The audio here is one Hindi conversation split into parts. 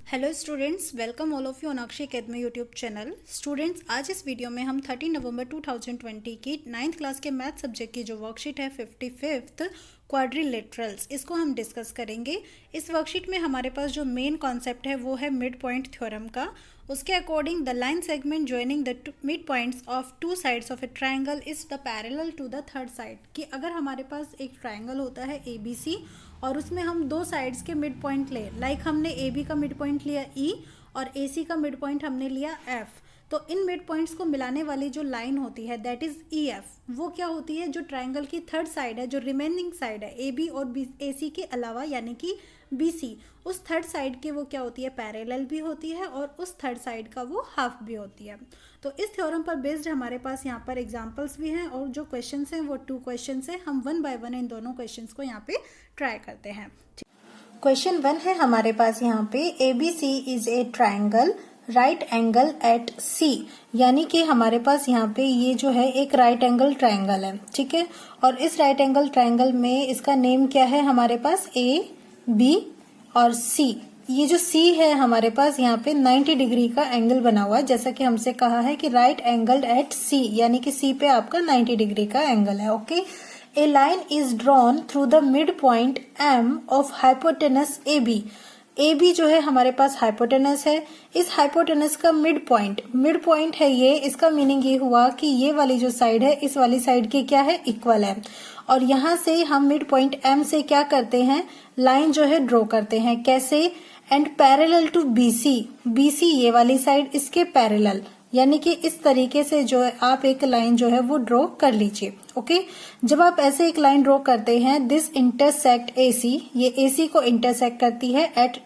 Hello students, welcome all of you on Akshay academy YouTube channel. Students, आज इस वीडियो में हम 13 नवंबर 2020 की 9th क्लास के मैथ सब्जेक्ट की जो वर्कशीट है 55th क्वाड्रिलेटरल्स, इसको हम डिस्कस करेंगे। इस वर्कशीट में हमारे पास जो मेन कॉन्सेप्ट है वो है मिड पॉइंट थ्योरम का। उसके according the line segment joining the mid points of two sides of a triangle is the parallel to the third side. कि अगर हमारे पास एक ट्राइंगल होता है ABC और उसमें हम दो साइड्स के मिड पॉइंट ले, लाइक हमने AB का मिड पॉइंट लिया E और AC का मिड पॉइंट हमने लिया F, तो इन मिड पॉइंट्स को मिलाने वाली जो लाइन होती है दैट इज EF, वो क्या होती है, जो ट्राइंगल की थर्ड साइड है, जो रिमेनिंग साइड है AB और AC के अलावा यानी कि BC, उस थर्ड साइड के वो क्या होती है, पैरेलल भी होती है और उस थर्ड साइड का वो हाफ भी होती है। तो इस थ्योरम पर बेस्ड हमारे पास यहाँ पर एग्जांपल्स भी हैं और जो क्वेश्चंस हैं वो 2 क्वेश्चंस हैं। हम 1 बाय 1 इन दोनों क्वेश्चंस को यहाँ पे ट्राई करते हैं। क्वेश्चन 1 है हमारे पास यहाँ पे ABC is a triangle right angle at C, यानी कि हमारे पास यहाँ पे ये जो है एक राइट एंगल ट्राइंगल है, ठीक है। और इस राइट एंगल ट्राइंगल में इसका नेम क्या है हमारे पास, A, B और C। ये जो C है हमारे पास यहाँ पे 90 डिग्री का एंगल बना हुआ है, जैसा कि हमसे कहा है कि राइट एंगल एट C, यानी कि C पे आपका 90 डिग्री का एंगल है, okay. A line is drawn through the midpoint M of hypotenuse AB। AB जो है हमारे पास हाइपोटेनस है, इस हाइपोटेनस का मिड पॉइंट है ये। इसका मीनिंग ये हुआ कि ये वाली जो साइड है इस वाली साइड के क्या है, इक्वल है। और यहाँ से हम मिड पॉइंट M से क्या करते हैं, लाइन जो है ड्रॉ करते हैं, कैसे, एंड पैरेलल टू BC ये वाली साइड इसके पैरेलल, यानी कि इस तरीके से जो है आप एक लाइन जो है वो ड्रॉ कर लीजिए, ओके। जब आप ऐसे एक लाइन ड्रॉ करते हैं, दिस इंटरसेक्ट AC, ये AC को इंटरसेक्ट करती है एट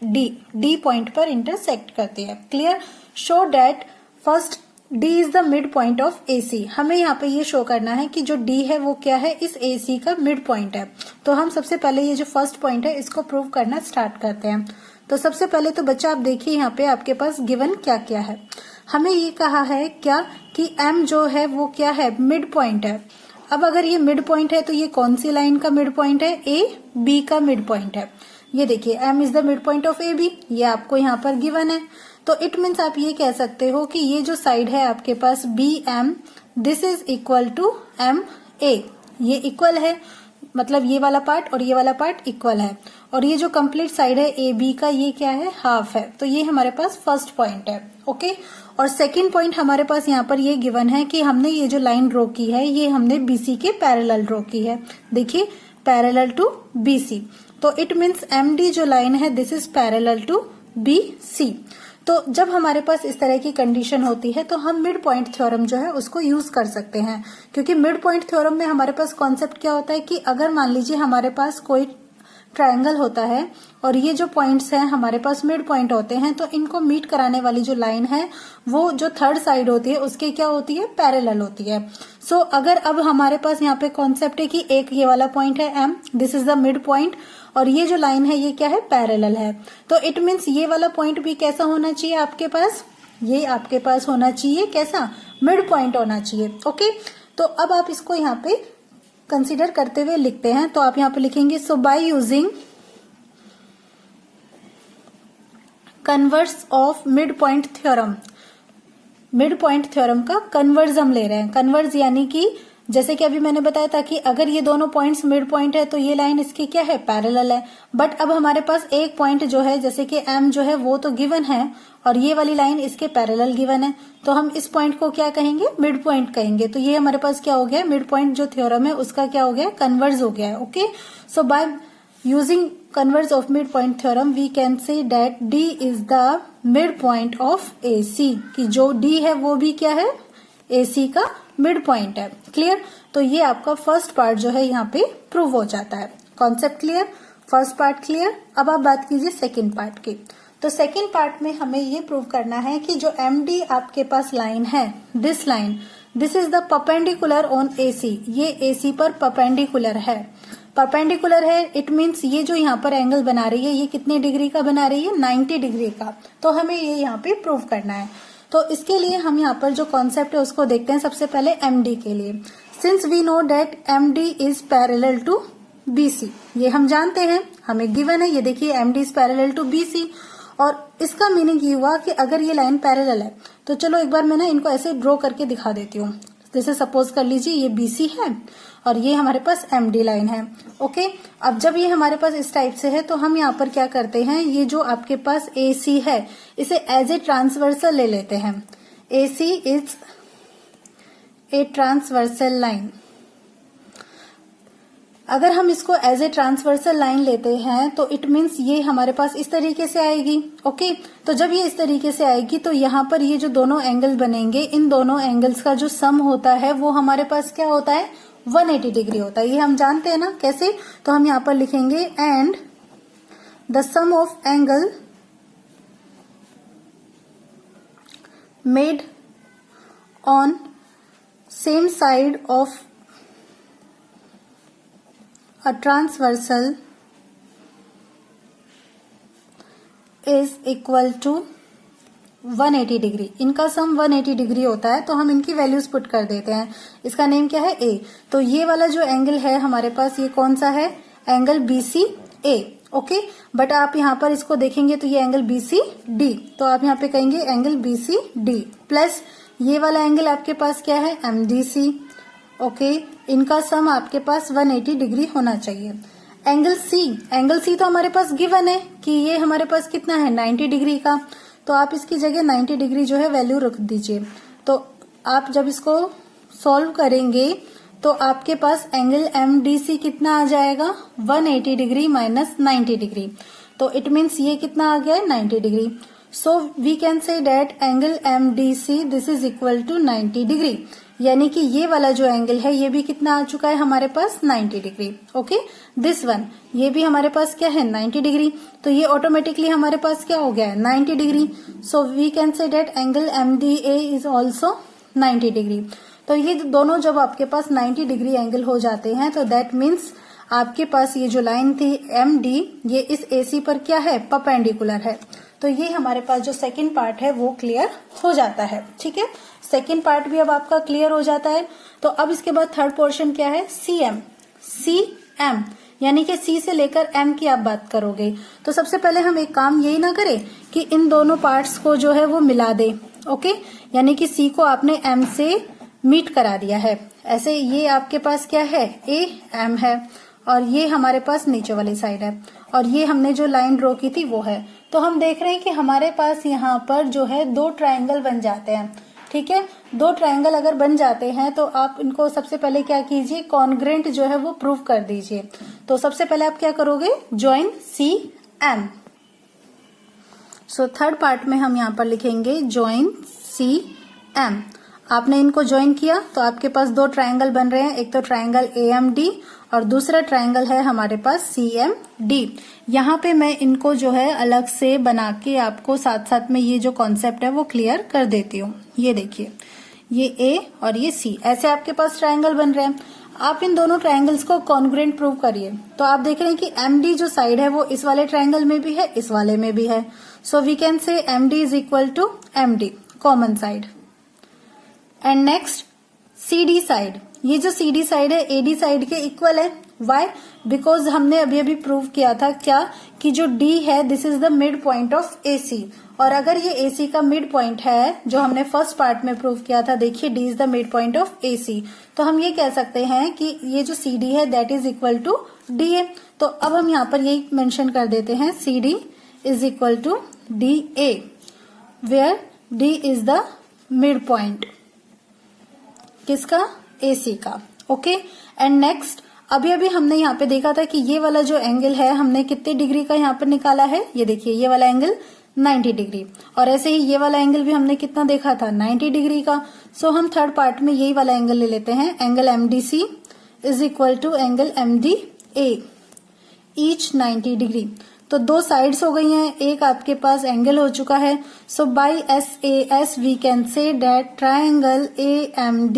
D पॉइंट पर इंटरसेक्ट करती है, clear. Show that first D is the mid point of AC। हमें यहाँ पे ये शो करना है कि जो D है वो क्या है, इस AC का मिड पॉइंट है। तो हम सबसे पहले ये जो फर्स्ट पॉइंट है इसको प्रूव करना स्टार्ट करते हैं। तो सबसे पहले तो बच्चा आप देखिए यहाँ पे आपके पास गिवन क्या क्या है। हमें ये कहा है क्या कि M जो है वो क्या है, मिड पॉइंट है। अब अगर ये मिड पॉइंट है तो ये कौन सी लाइन का मिड पॉइंट है, AB का मिड पॉइंट है। ये देखिए M is the mid point of AB, ये आपको यहाँ पर गिवन है। तो इट मीन्स आप ये कह सकते हो कि ये जो साइड है आपके पास BM, this is equal to MA, ये इक्वल है, मतलब ये वाला पार्ट और ये वाला पार्ट इक्वल है। और ये जो कंप्लीट साइड है AB का, ये क्या है, हाफ है। तो ये हमारे पास फर्स्ट पॉइंट है, ओके। और सेकंड पॉइंट हमारे पास यहाँ पर ये गिवन है कि हमने ये जो लाइन ड्रॉ की है ये हमने BC के पैरेलल ड्रॉ की है, देखिए पैरेलल टू BC। तो इट मीन्स MD जो लाइन है this is parallel to BC। तो जब हमारे पास इस तरह की कंडीशन होती है तो हम मिड पॉइंट थ्योरम जो है उसको यूज कर सकते हैं, क्योंकि मिड पॉइंट थ्योरम में हमारे पास कॉन्सेप्ट क्या होता है कि अगर मान लीजिए हमारे पास कोई ट्रायंगल होता है और ये जो पॉइंट्स हैं हमारे पास मिड पॉइंट होते हैं, तो इनको मीट कराने वाली जो लाइन है वो जो थर्ड साइड होती है उसके क्या होती है, पैरेलल होती है। सो अगर अब हमारे पास यहाँ पे कॉन्सेप्ट है कि एक ये वाला पॉइंट है M, this is the mid point, और ये जो लाइन है ये क्या है, पैरेलल है। तो इट मीन्स ये वाला पॉइंट भी कैसा होना चाहिए आपके पास, ये आपके पास होना चाहिए कैसा, मिड पॉइंट होना चाहिए, ओके। तो अब आप इसको यहाँ पे कंसीडर करते हुए लिखते हैं। तो आप यहाँ पे लिखेंगे, so by using converse of mid point theorem, mid point theorem का कन्वर्स हम ले रहे हैं। कन्वर्स यानी कि जैसे कि अभी मैंने बताया था कि अगर ये दोनों पॉइंट्स मिड पॉइंट है तो ये लाइन इसकी क्या है, पैरेलल है। बट अब हमारे पास एक पॉइंट जो है जैसे कि M जो है वो तो गिवन है और ये वाली लाइन इसके पैरेलल गिवन है, तो हम इस पॉइंट को क्या कहेंगे, मिड पॉइंट कहेंगे। तो ये हमारे पास क्या हो गया, मिड पॉइंट जो थ्योरम है उसका क्या हो गया, कन्वर्स हो गया है, okay. So by using converse of mid point theorem we can say that D is the mid point of AC, कि जो D है वो भी क्या है, AC का मिड पॉइंट है, क्लियर। तो ये आपका फर्स्ट पार्ट जो है यहाँ पे प्रूव हो जाता है। Concept clear, first part clear. अब आप बात कीजिए सेकंड पार्ट की। तो सेकंड पार्ट में हमें ये प्रूव करना है कि जो MD आपके पास लाइन है, this line, this is the perpendicular on AC, ये AC पर परपेंडिकुलर है, परपेंडिकुलर है। इट मीन्स ये जो यहाँ पर एंगल बना रही है ये कितने डिग्री का बना रही है, 90 डिग्री का। तो हमें ये यहाँ पे प्रूव करना है। तो इसके लिए हम यहाँ पर जो कॉन्सेप्ट है उसको देखते हैं। सबसे पहले MD के लिए, since we know that MD is parallel to BC, ये हम जानते हैं, हमें गिवन है, ये देखिए MD is parallel to BC। और इसका मीनिंग ये हुआ कि अगर ये लाइन पैरेलल है तो चलो एक बार मैं ना इनको ऐसे ड्रॉ करके दिखा देती हूँ। जैसे सपोज कर लीजिए ये BC है और ये हमारे पास MD लाइन है। ओके, अब जब ये हमारे पास इस टाइप से है तो हम यहाँ पर क्या करते हैं, ये जो आपके पास AC है इसे एज ए ट्रांसवर्सल ले लेते हैं। AC is a transversal line. अगर हम इसको एज ए ट्रांसवर्सल लाइन लेते हैं तो इट मीन्स ये हमारे पास इस तरीके से आएगी। ओके, तो जब ये इस तरीके से आएगी तो यहाँ पर ये जो दोनों एंगल बनेंगे, इन दोनों एंगल्स का जो सम होता है वो हमारे पास क्या होता है, 180 डिग्री होता है। ये हम जानते हैं ना कैसे, तो हम यहाँ पर लिखेंगे and the sum of angle made on same side of a transversal is equal to 180 degree. इनका सम 180 डिग्री होता है, तो हम इनकी वैल्यूज पुट कर देते हैं। इसका नेम क्या है, A। तो ये वाला जो एंगल है हमारे पास, ये कौन सा है, एंगल BCA। ओके, बट आप यहाँ पर इसको देखेंगे तो ये एंगल BCD, तो आप यहाँ पे कहेंगे एंगल BCD प्लस ये वाला एंगल आपके पास क्या है, MDC। ओके, इनका सम आपके पास 180 डिग्री होना चाहिए। एंगल C तो हमारे पास गिवन है कि ये हमारे पास कितना है, 90 डिग्री का, तो आप इसकी जगह 90 डिग्री जो है वैल्यू रख दीजिए। तो आप जब इसको सॉल्व करेंगे तो आपके पास एंगल MDC कितना आ जाएगा, 180 डिग्री माइनस 90 डिग्री, तो इट मीन्स ये कितना आ गया है, 90 degree. So we can say that angle MDC this is equal to 90 degree, यानी कि ये वाला जो एंगल है ये भी कितना आ चुका है हमारे पास, 90 डिग्री। ओके, दिस वन ये भी हमारे पास क्या है, 90 डिग्री, तो ये ऑटोमेटिकली हमारे पास क्या हो गया है, 90 degree. So we can say that angle MDA is also 90 degree. तो ये दोनों जब आपके पास 90 डिग्री एंगल हो जाते हैं तो दैट मीन्स आपके पास ये जो लाइन थी MD ये इस AC पर क्या है, परपेंडिकुलर है। तो ये हमारे पास जो सेकंड पार्ट है वो क्लियर हो जाता है। ठीक है, सेकंड पार्ट भी अब आपका क्लियर हो जाता है। तो अब इसके बाद थर्ड पोर्शन क्या है, CM, यानी कि C से लेकर M की आप बात करोगे। तो सबसे पहले हम एक काम यही ना करें कि इन दोनों पार्ट्स को जो है वो मिला दे। ओके, यानी कि C को आपने M से मीट करा दिया है। ऐसे ये आपके पास क्या है, AM है और ये हमारे पास नीचे वाली साइड है और ये हमने जो लाइन ड्रॉ की थी वो है। तो हम देख रहे हैं कि हमारे पास यहाँ पर जो है दो ट्रायंगल बन जाते हैं। ठीक है, दो ट्रायंगल अगर बन जाते हैं तो आप इनको सबसे पहले क्या कीजिए, कॉन्ग्रेंट जो है वो प्रूव कर दीजिए। तो सबसे पहले आप क्या करोगे, join CM। So third part में हम यहाँ पर लिखेंगे ज्वाइन CM। आपने इनको ज्वाइन किया तो आपके पास दो ट्रायंगल बन रहे हैं, एक तो ट्रायंगल AMD और दूसरा ट्रायंगल है हमारे पास CMD। यहाँ पे मैं इनको जो है अलग से बना के आपको साथ साथ में ये जो कॉन्सेप्ट है वो क्लियर कर देती हूँ। ये देखिए, ये A और ये C, ऐसे आपके पास ट्रायंगल बन रहे हैं। आप इन दोनों ट्रायंगल्स को कॉन्ग्रुएंट प्रूव करिए। तो आप देख रहे हैं कि MD जो साइड है वो इस वाले ट्रायंगल में भी है, इस वाले में भी है। So we can say MD is equal to MD, common side. And next CD side, ये जो CD साइड है AD साइड के इक्वल है। वाई? बिकॉज हमने अभी अभी प्रूव किया था क्या, कि जो D है this is the mid point of AC, और अगर ये AC का मिड पॉइंट है जो हमने फर्स्ट पार्ट में प्रूव किया था, देखिए D is the mid point of AC, तो हम ये कह सकते हैं कि ये जो CD है that is equal to DA। तो अब हम यहाँ पर यही मेंशन कर देते हैं CD is equal to DA, where D is the mid point किसका, AC का। ओके, एंड नेक्स्ट अभी अभी हमने यहाँ पे देखा था कि ये वाला जो एंगल है हमने कितने डिग्री का यहाँ पर निकाला है, ये देखिए ये वाला एंगल 90 डिग्री, और ऐसे ही ये वाला एंगल भी हमने कितना देखा था, 90 डिग्री का। सो हम थर्ड पार्ट में यही वाला एंगल ले लेते हैं, angle MDC is equal to angle MDA, each 90 degree. तो दो साइड्स हो गई हैं, एक आपके पास एंगल हो चुका है। So by SAS we can say that triangle AMD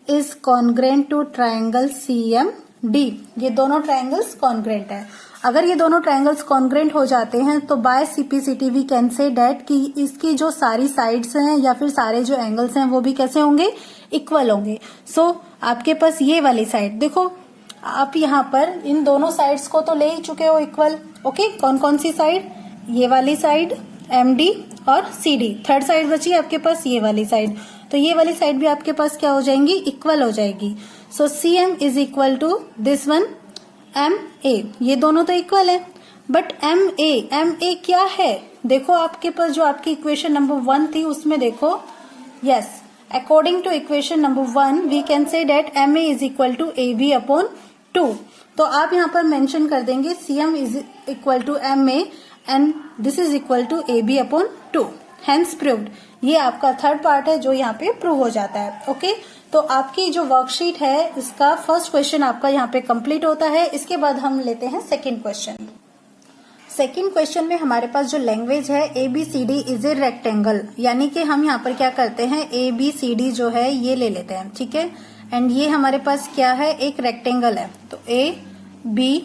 is congruent to triangle CMD। ये दोनों ट्रायंगल्स कॉन्ग्रेंट है। अगर ये दोनों ट्रायंगल्स कॉन्ग्रेंट हो जाते हैं तो by CPCT we can say that कि इसकी जो सारी साइड्स हैं या फिर सारे जो एंगल्स हैं वो भी कैसे होंगे, इक्वल होंगे। सो आपके पास ये वाली साइड देखो, आप यहाँ पर इन दोनों साइड्स को तो ले ही चुके हो इक्वल। ओके, कौन कौन सी साइड, ये वाली साइड MD और CD। थर्ड साइड बची आपके पास ये वाली साइड, तो ये वाली साइड भी आपके पास क्या हो जाएंगी, इक्वल हो जाएगी। So CM is equal to this one MA, ये दोनों तो इक्वल है, बट MA क्या है, देखो आपके पास जो आपकी इक्वेशन नंबर 1 थी उसमें देखो, yes, according to equation number 1 we can say that MA is equal to AB upon 2। तो आप यहाँ पर मेंशन कर देंगे CM is equal to MA and this is equal to AB upon 2, hence proved. ये आपका थर्ड पार्ट है जो यहाँ पे प्रूव हो जाता है। ओके, तो आपकी जो वर्कशीट है इसका फर्स्ट क्वेश्चन आपका यहाँ पे कंप्लीट होता है। इसके बाद हम लेते हैं सेकंड क्वेश्चन। सेकंड क्वेश्चन में हमारे पास जो लैंग्वेज है ABCD इज ए रेक्टेंगल, यानी कि हम यहाँ पर क्या करते हैं, ABCD जो है ये ले लेते हैं, ठीक है, एंड ये हमारे पास क्या है, एक रेक्टेंगल है, तो A B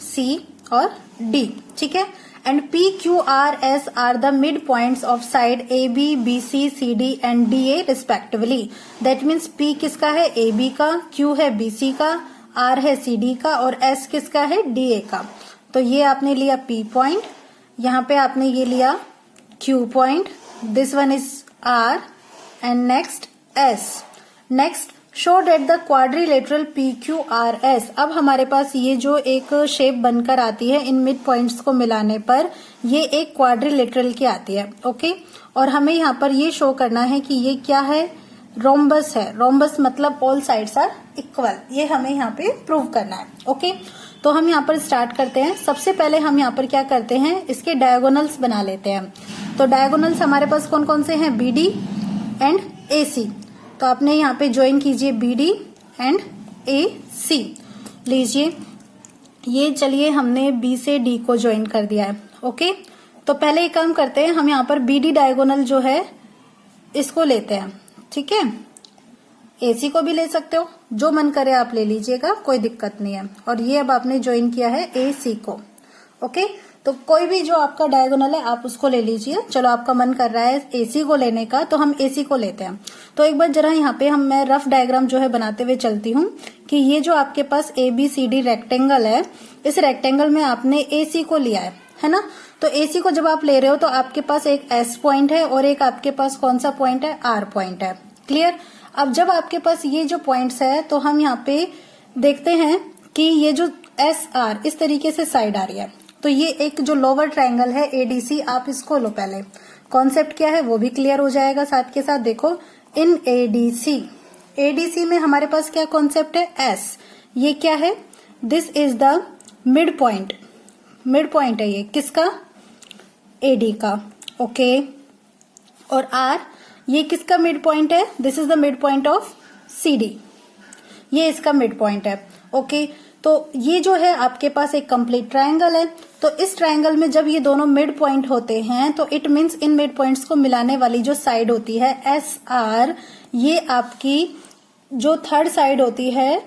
C और D, ठीक है, and PQRS are the mid points of side AB BC CD and DA respectively. That means P किसका है, AB का, Q है BC का, R है CD का और S किसका है, DA का। तो ये आपने लिया P पॉइंट, यहाँ पे आपने ये लिया Q point, this one is R and next S। Next show that the quadrilateral PQRS। अब हमारे पास ये जो एक शेप बनकर आती है इन मिड पॉइंट्स को मिलाने पर ये एक क्वाड्रिलेटरल की आती है। ओके, और हमें यहाँ पर ये शो करना है कि ये क्या है, रोम्बस है। रोम्बस मतलब ऑल साइड्स आर इक्वल, ये हमें यहाँ पे प्रूव करना है। ओके, तो हम यहाँ पर स्टार्ट करते हैं। सबसे पहले हम यहाँ पर क्या करते हैं, इसके डायगोनल्स बना लेते हैं। तो डायगोनल्स हमारे पास कौन कौन से हैं, BD एंड AC। तो आपने यहाँ पे ज्वाइन कीजिए BD एंड AC लीजिए। ये चलिए हमने B से D को ज्वाइन कर दिया है। ओके, तो पहले एक काम करते हैं, हम यहाँ पर BD डायगोनल जो है इसको लेते हैं, ठीक है। AC को भी ले सकते हो, जो मन करे आप ले लीजिएगा, कोई दिक्कत नहीं है। और ये अब आपने ज्वाइन किया है AC को। ओके, तो कोई भी जो आपका डायगोनल है आप उसको ले लीजिए। चलो आपका मन कर रहा है AC को लेने का, तो हम AC को लेते हैं। तो एक बार जरा यहाँ पे मैं रफ डायग्राम जो है बनाते हुए चलती हूँ कि ये जो आपके पास ABCD रेक्टेंगल है, इस रेक्टेंगल में आपने AC को लिया है ना। तो AC को जब आप ले रहे हो तो आपके पास एक S पॉइंट है और एक आपके पास कौन सा पॉइंट है, R पॉइंट है। क्लियर। अब जब आपके पास ये जो पॉइंट्स है तो हम यहाँ पे देखते हैं कि ये जो SR इस तरीके से साइड आ रही है, तो ये एक जो लोअर ट्रायंगल है ADC, आप इसको लो। पहले कॉन्सेप्ट क्या है वो भी क्लियर हो जाएगा साथ के साथ। देखो इन ADC में हमारे पास क्या कॉन्सेप्ट है, S, ये क्या है, this is the mid point. Mid point है ये किसका, AD का। ओके, और R ये किसका मिड पॉइंट है, this is the mid point of CD, ये इसका मिड पॉइंट है। ओके, तो ये जो है आपके पास एक कंप्लीट ट्रायंगल है। तो इस ट्रायंगल में जब ये दोनों मिड पॉइंट होते हैं तो it means in mid points को मिलाने वाली जो साइड होती है SR, ये आपकी जो थर्ड साइड होती है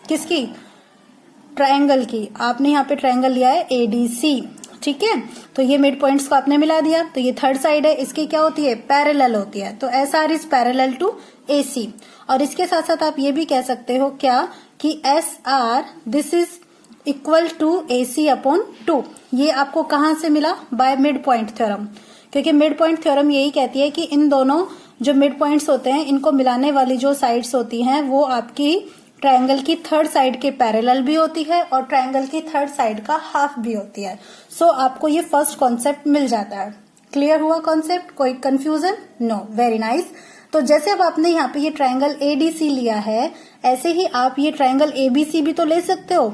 किसकी, ट्रायंगल की। आपने यहाँ पे ट्रायंगल लिया है ADC, ठीक है। तो ये मिड पॉइंट्स को आपने मिला दिया, तो ये थर्ड साइड है, इसकी क्या होती है, पैरेलल होती है। तो SR is parallel to AC। और इसके साथ साथ आप ये भी कह सकते हो क्या कि SR this is equal to AC upon 2। ये आपको कहाँ से मिला, बाय मिड पॉइंट थ्योरम, क्योंकि मिड पॉइंट थ्योरम यही कहती है कि इन दोनों जो मिड पॉइंट्स होते हैं इनको मिलाने वाली जो साइड्स होती हैं वो आपकी ट्रायंगल की थर्ड साइड के पैरेलल भी होती है और ट्रायंगल की थर्ड साइड का हाफ भी होती है। सो आपको ये फर्स्ट कॉन्सेप्ट मिल जाता है। क्लियर हुआ कॉन्सेप्ट, कोई कंफ्यूजन, नो, वेरी नाइस। तो जैसे अब आपने यहाँ पे ये ट्रायंगल ADC लिया है, ऐसे ही आप ये ट्रायंगल ABC भी तो ले सकते हो।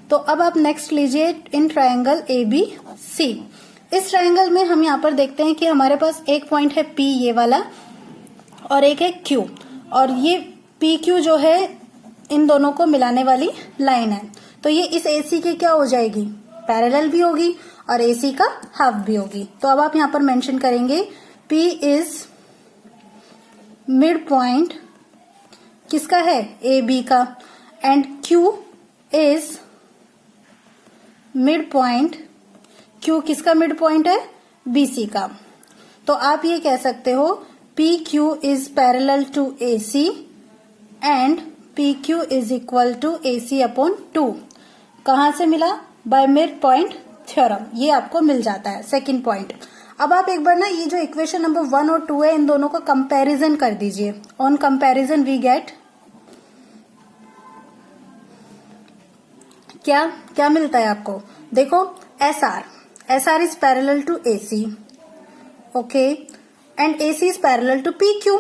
तो अब आप नेक्स्ट लीजिए इन ट्रायंगल ABC। इस ट्रायंगल में हम यहाँ पर देखते हैं कि हमारे पास एक पॉइंट है P ये वाला और एक है Q, और ये PQ जो है इन दोनों को मिलाने वाली लाइन है। तो ये इस AC की क्या हो जाएगी, पैरेलल भी होगी और AC का हाफ भी होगी। तो अब आप यहाँ पर मेंशन करेंगे P इज मिड पॉइंट किसका है, AB का, and Q is mid point, Q किसका मिड पॉइंट है, BC का। तो आप ये कह सकते हो PQ is parallel to AC and PQ is equal to AC upon 2। कहाँ से मिला, बाय मिड पॉइंट थ्योरम, ये आपको मिल जाता है सेकंड पॉइंट। अब आप एक बार ना ये जो इक्वेशन नंबर 1 और 2 है इन दोनों का कंपैरिजन कर दीजिए। ऑन कंपैरिजन वी गेट क्या क्या मिलता है आपको, देखो S R is parallel to A C, okay, and A C is parallel to P Q.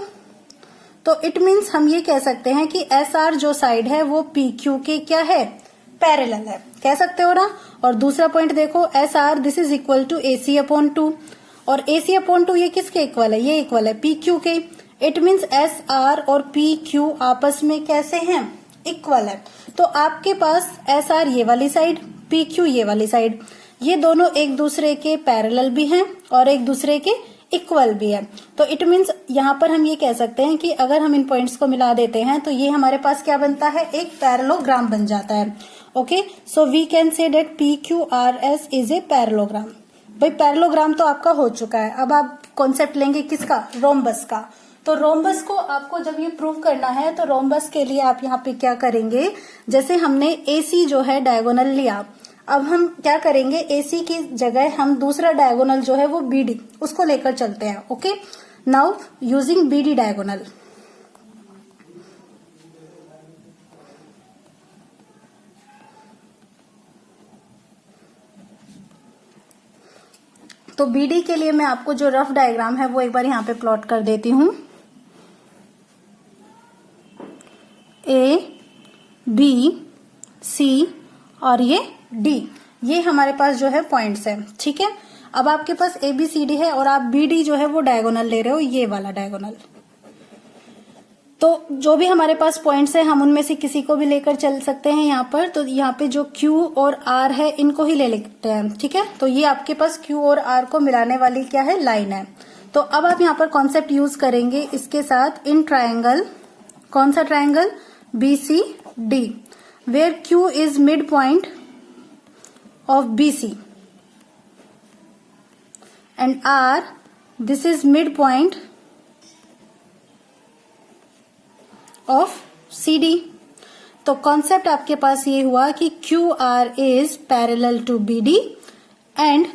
तो इट मीन्स हम ये कह सकते हैं कि एस आर जो साइड है वो पी क्यू के क्या है, पैरेलल है, कह सकते हो ना। और दूसरा पॉइंट देखो, S R this is equal to A C upon 2, और ए सी अपॉन 2 ये किसके इक्वल है, ये इक्वल है पी क्यू के। इट मीन्स एस आर और पी क्यू आपस में कैसे हैं, इक्वल है। तो आपके पास एस आर ये वाली साइड, पी क्यू ये वाली साइड, ये दोनों एक दूसरे के पैरेलल भी हैं और एक दूसरे के इक्वल भी है। तो इट मीन्स यहाँ पर हम ये कह सकते हैं कि अगर हम इन पॉइंट्स को मिला देते हैं तो ये हमारे पास क्या बनता है, एक पैरेललोग्राम बन जाता है। Okay, so we can say that P Q R S is a parallelogram. भाई पैरेललोग्राम तो आपका हो चुका है, अब आप कॉन्सेप्ट लेंगे किसका, रोम्बस का। तो रोम्बस को आपको जब ये प्रूव करना है तो रोम्बस के लिए आप यहाँ पे क्या करेंगे, जैसे हमने एसी जो है डायगोनल लिया, अब हम क्या करेंगे, एसी की जगह हम दूसरा डायगोनल जो है वो बीडी उसको लेकर चलते हैं। Okay, now using BD diagonal, तो बीडी के लिए मैं आपको जो रफ डायग्राम है वो एक बार यहाँ पे प्लॉट कर देती हूँ। ए बी सी और ये डी, ये हमारे पास जो है पॉइंट्स है, ठीक है। अब आपके पास ए बी सी डी है और आप बी डी जो है वो डायगोनल ले रहे हो, ये वाला डायगोनल। तो जो भी हमारे पास पॉइंट्स है हम उनमें से किसी को भी लेकर चल सकते हैं यहाँ पर। तो यहाँ पे जो Q और R है इनको ही ले लेते हैं, ठीक है। तो ये आपके पास Q और R को मिलाने वाली क्या है, लाइन है। तो अब आप यहाँ पर कॉन्सेप्ट यूज करेंगे इसके साथ, इन ट्राइंगल, कौन सा triangle, BCD, where Q is mid point of BC and R this is mid point of CD। तो कॉन्सेप्ट आपके पास ये हुआ कि QR is parallel to BD and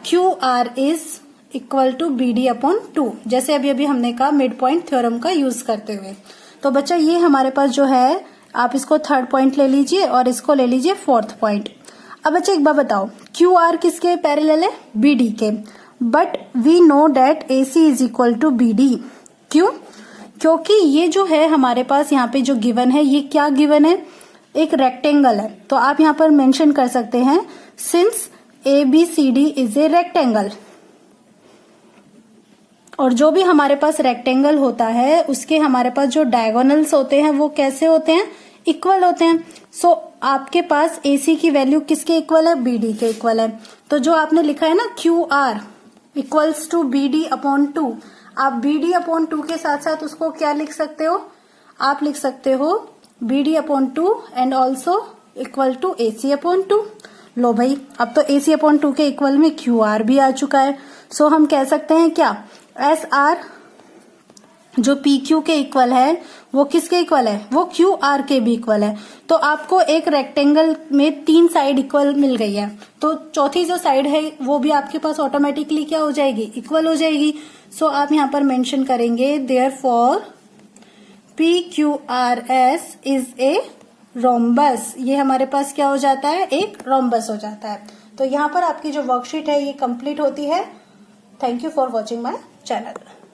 QR is equal to BD upon 2, जैसे अभी अभी हमने कहा मिड पॉइंट थ्योरम का यूज करते हुए। तो बच्चा ये हमारे पास जो है, आप इसको थर्ड पॉइंट ले लीजिए और इसको ले लीजिए फोर्थ पॉइंट। अब बच्चा एक बार बताओ, QR किसके पैरेलल है, BD के, but we know that AC is equal to BD। क्यों, क्योंकि ये जो है हमारे पास यहाँ पे जो गिवन है, ये क्या गिवन है, एक रेक्टेंगल है। तो आप यहाँ पर मेंशन कर सकते हैं since ABCD is a rectangle, और जो भी हमारे पास रेक्टेंगल होता है उसके हमारे पास जो डायगोनल्स होते हैं वो कैसे होते हैं, इक्वल होते हैं। सो आपके पास AC की वैल्यू किसके इक्वल है, BD के इक्वल है। तो जो आपने लिखा है ना QR equals to BD upon 2, आप BD अपॉन 2 के साथ साथ उसको क्या लिख सकते हो, आप लिख सकते हो BD upon 2 and also equal to AC upon 2। लो भाई, अब तो AC अपॉन 2 के इक्वल में QR भी आ चुका है। सो हम कह सकते हैं क्या, SR जो PQ के इक्वल है वो किसके इक्वल है, वो QR के भी इक्वल है। तो आपको एक रेक्टेंगल में 3 साइड इक्वल मिल गई है, तो चौथी जो साइड है वो भी आपके पास ऑटोमेटिकली क्या हो जाएगी, इक्वल हो जाएगी। सो आप यहाँ पर मेंशन करेंगे therefore PQRS is a rhombus, ये हमारे पास क्या हो जाता है, एक रोम्बस हो जाता है। तो यहाँ पर आपकी जो वर्कशीट है ये कंप्लीट होती है। Thank you for watching my channel.